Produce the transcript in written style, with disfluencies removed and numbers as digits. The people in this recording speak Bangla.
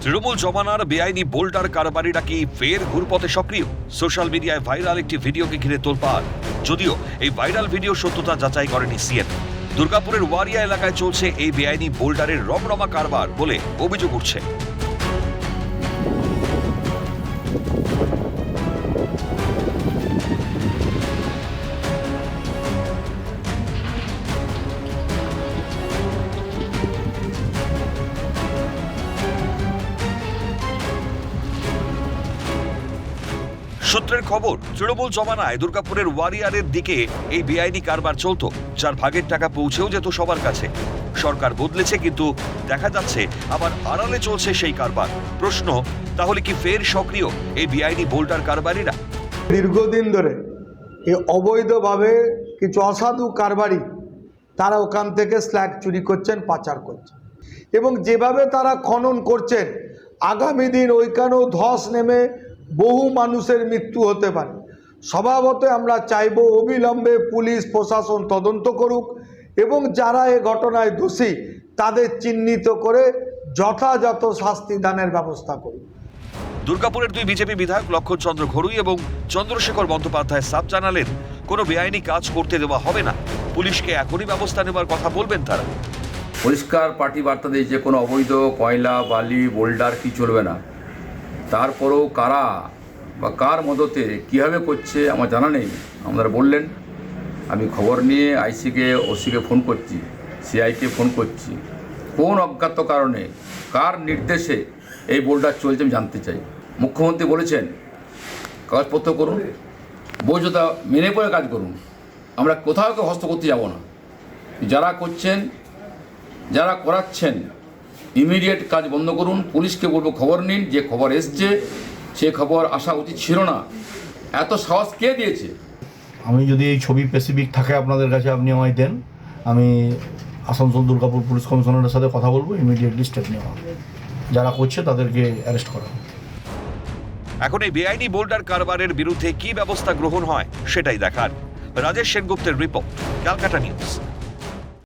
তৃণমূল জমানার বেআইনি বোল্টার কারবারিরা কি ফের ঘুরপথে সক্রিয়? সোশ্যাল মিডিয়ায় ভাইরাল একটি ভিডিওকে ঘিরে তোলপাড়। যদিও এই ভাইরাল ভিডিও সত্যতা যাচাই করেনি সিএন। দুর্গাপুরের ওয়ারিয়া এলাকায় চলছে এই বেআইনি বোল্ডারের রমরমা কারবার বলে অভিযোগ উঠছে। সূত্রের খবর, তৃণমূল জমানায় দুর্গাপুরের ওয়ারিয়ারের দিকে এই বেআইনি কারবার চলত, যার ভাগের টাকা পৌঁছেও যেত সবার কাছে। সরকার বদলেছে, কিন্তু দেখা যাচ্ছে আবার আড়ালে চলছে সেই কারবার। প্রশ্ন, তাহলে কি ফের সক্রিয় এই বেআইনি বোল্টার কারবারিরা? দীর্ঘদিন ধরে এই অবৈধভাবে কিছু অসাধু কারবারি তারা ওখান থেকে স্ল্যাগ চুরি করছেন, পাচার করছেন, এবং যেভাবে তারা খনন করছেন আগামী দিন ওইখানেও ধস নেমে বহু মানুষের মৃত্যু হতে পারে। স্বভাবত আমরা চাইব অবিলম্বে পুলিশ প্রশাসন তদন্ত করুক এবং যারা এ ঘটনায় দোষী তাদের চিহ্নিত করে যথাযথ শাস্তি দানের ব্যবস্থা করুক। দুর্গাপুরের দুই বিজেপি বিধায়ক লক্ষণ চন্দ্র ঘড়ুই এবং চন্দ্রশেখর বন্দ্যোপাধ্যায় সাফ জানালেন, কোনো বেআইনি কাজ করতে দেওয়া হবে না। পুলিশকে এখনই ব্যবস্থা নেওয়ার কথা বলবেন তারা। পরিষ্কার পার্টি বার্তা দিয়ে যে কোনো অবৈধ কয়লা, বালি, বোল্ডার কি চলবে না। তারপরেও কারা বা কার মদতে কীভাবে করছে আমার জানা নেই। আপনারা বললেন, আমি খবর নিয়ে আইসিকে, ওসিকে ফোন করছি, সিআইকে ফোন করছি। কোন অজ্ঞাত কারণে কার নির্দেশে এই বোল্ডার চলছে আমি জানতে চাই। মুখ্যমন্ত্রী বলেছেন কাগজপত্র করুন, বৈধতা মেনে পড়ে কাজ করুন, আমরা কোথাও কেউ হস্ত করতে যাব না। যারা করছেন, যারা করাচ্ছেন, ইমিডিয়েট কাজ বন্ধ করুন। পুলিশকে বলবো খবর নিন, যে খবর এসছে সে খবর আসা উচিত ছিল না। এত সাহস কে দিয়েছে? আমি যদি এই ছবি স্পেসিফিক থাকে আপনাদের কাছে, আপনি আমায় দেন, আমি আসানসোল দুর্গাপুর পুলিশ কমিশনারের সাথে কথা বলবো, ইমিডিয়েটলি স্টেপ নেওয়া হবে। যারা করছে তাদেরকে অ্যারেস্ট করা হবে। এখন এই বেআইনি বোল্ডার কারবারের বিরুদ্ধে কি ব্যবস্থা গ্রহণ হয় সেটাই দেখার। রাজেশ সেনগুপ্তের রিপোর্ট, ক্যালকাটা নিউজ।